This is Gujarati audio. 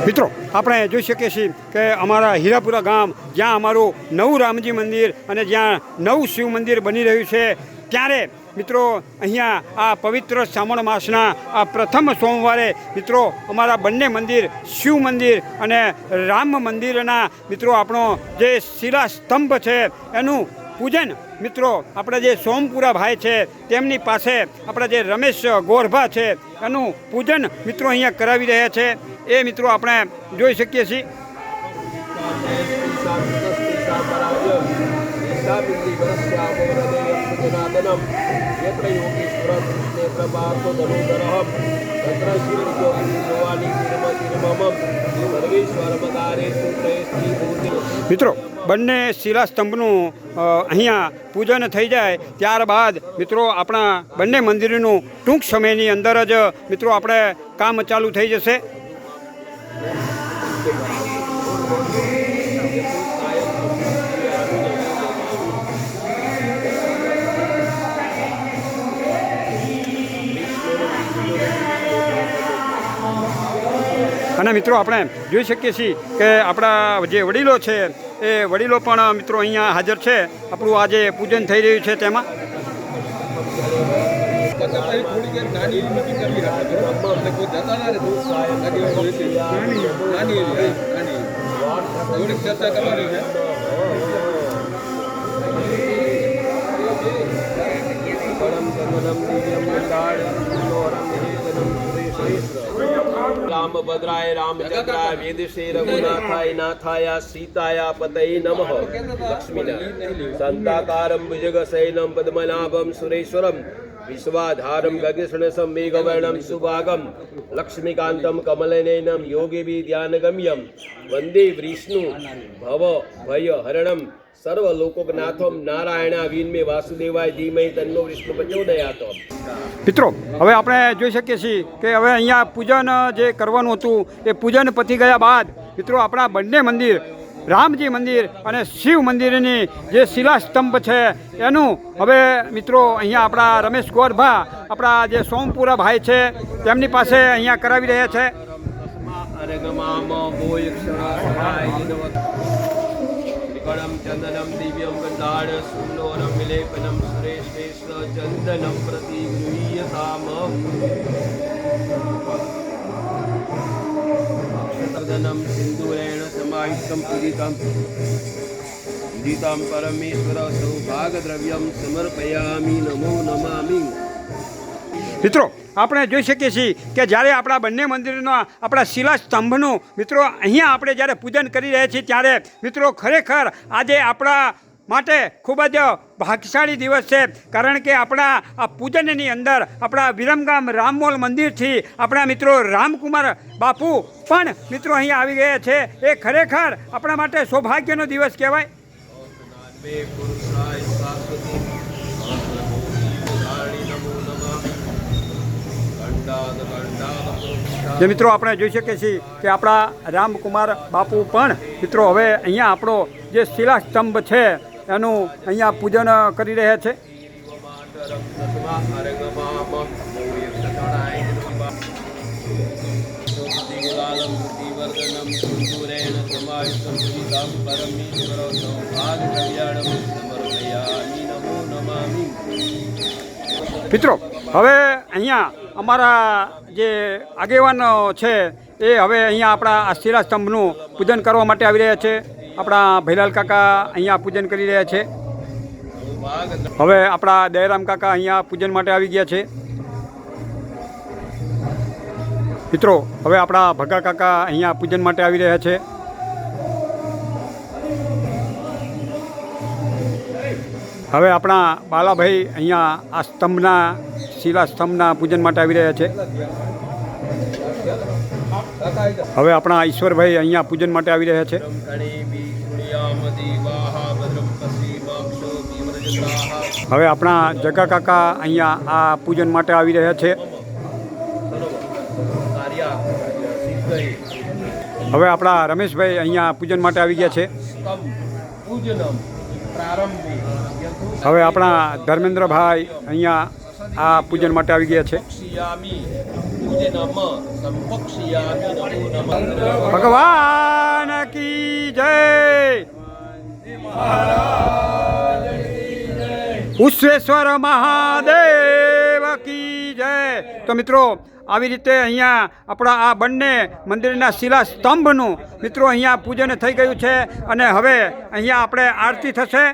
મિત્રો આપણે જોઈ શકીએ છીએ કે અમારા હીરાપુરા ગામ જ્યાં અમારું નવું રામજી મંદિર અને જ્યાં નવું શિવ મંદિર બની રહ્યું છે ત્યારે મિત્રો અહીંયા આ પવિત્ર શ્રાવણ માસના આ પ્રથમ સોમવારે મિત્રો અમારા બંને મંદિર શિવ મંદિર અને રામ મંદિરના મિત્રો આપણો જે શિલા સ્તંભ છે એનું પૂજન મિત્રો આપણે જે સોમપુરા ભાઈ છે તેમની પાસે આપણા જે રમેશ ગોરભા છે એનું પૂજન મિત્રો અહીંયા કરાવી રહ્યા છે એ મિત્રો આપણે જોઈ શકીએ છીએ। મિત્રો બંને શિલાસ્તંભનું અહીંયા પૂજન થઈ જાય ત્યારબાદ મિત્રો આપણા બંને મંદિરનું ટૂંક સમયની અંદર જ મિત્રો આપણે કામ ચાલુ થઈ જશે। અને મિત્રો આપણે જોઈ શકીએ છીએ કે આપણા જે વડીલો છે એ વડીલો પણ મિત્રો અહીંયા હાજર છે। આપણું આજે પૂજન થઈ રહ્યું છે તેમાં रामभद्राय रामचंद्राय वेदसे रघुनाथाय नाथाय सीताय पतये नमः। लक्ष्मीनारायण संताकारं भुजगशयनं पद्मनाभं सुरेश्वरं विश्वाधारं गगनसदृशं मेघवर्णं सुभागं लक्ष्मीकान्तं कमलनयनं योगिभिः ध्यानगम्यं वन्दे विष्णु भव भयहरणं સર્વલોકનાથમ નારાયણ વિન્મે વાસુદેવાય ધીમહિ તન્નો વિષ્ણુ પ્રચોદયાત। મિત્રો હવે આપણે જોઈ શકીએ છીએ કે હવે અહીંયા પૂજન જે કરવાનું હતું એ પૂજન પતી ગયા બાદ મિત્રો આપણા બંને મંદિર રામજી મંદિર અને શિવ મંદિરની જે શિલાસ્તંભ છે એનું હવે મિત્રો અહીંયા આપણા રમેશ ગોરભા આપણા જે સોમપુરા ભાઈ છે તેમની પાસે અહીંયા કરાવી રહ્યા છે। चंदनम दिव्यम गंधाड़ सुंदरम विलेपनम सुरेश्वेश्वर चंदनम प्रतिगृह्यताम अक्षतर्दनम सिंदूरेण समाहितं पूजितं पूजितं परमेश्वर सौभाग्यद्रव्यं समर्पयामि नमो नमामि। મિત્રો આપણે જોઈ શકીએ છીએ કે જ્યારે આપણા બંને મંદિરના આપણા શિલાસ્તંભનું મિત્રો અહીંયા આપણે જ્યારે પૂજન કરી રહ્યા છીએ ત્યારે મિત્રો ખરેખર આજે આપણા માટે ખૂબ જ ભાગ્યશાળી દિવસ છે। કારણ કે આપણા આ પૂજનની અંદર આપણા વિરમગામ રામમોલ મંદિરથી આપણા મિત્રો રામકુમાર બાપુ પણ મિત્રો અહીંયા આવી ગયા છે। એ ખરેખર આપણા માટે સૌભાગ્યનો દિવસ કહેવાય। જે મિત્રો આપણે જોઈ શકીએ છીએ કે આપણા રામકુમાર બાપુ પણ મિત્રો હવે અહીંયા આપણો જે શિલાસ્તંભ છે એનું અહીંયા પૂજન કરી રહ્યા છે। મિત્રો હવે અહીંયા અમારા જે આગેવાનો છે એ હવે અહીંયા આપણા આ શિલાસ્તંભનું પૂજન કરવા માટે આવી રહ્યા છે। આપણા ભૈલાલ કાકા અહીંયા પૂજન કરી રહ્યા છે। હવે આપણા દયારામ કાકા અહીંયા પૂજન માટે આવી ગયા છે। મિત્રો હવે આપણા ભગા કાકા અહીંયા પૂજન માટે આવી રહ્યા છે। હવે આપણા બાલાભાઈ અહીંયા આ સ્તંભના શિલાસ્તંભના પૂજન માટે આવી રહ્યા છે। હવે આપણા ઈશ્વરભાઈ અહીંયા પૂજન માટે આવી રહ્યા છે। હવે આપણા જગા કાકા અહીંયા આ પૂજન માટે આવી રહ્યા છે। હવે આપણા રમેશભાઈ અહીંયા પૂજન માટે આવી ગયા છે। હવે આપણા ધર્મેન્દ્રભાઈ અહીંયા આ પૂજન માટે આવી ગયા છે। પૂજનમ સંપક્ષયામિ નમો નમઃ ભગવાન કી જય વિશ્વેશ્વર મહાદેવ કી જય. તો મિત્રો આવી રીતે અહીંયા આપણા આ બંને મંદિરના શિલા સ્તંભનું મિત્રો અહીંયા પૂજન થઈ ગયું છે અને હવે અહીંયા આપણે આરતી થશે.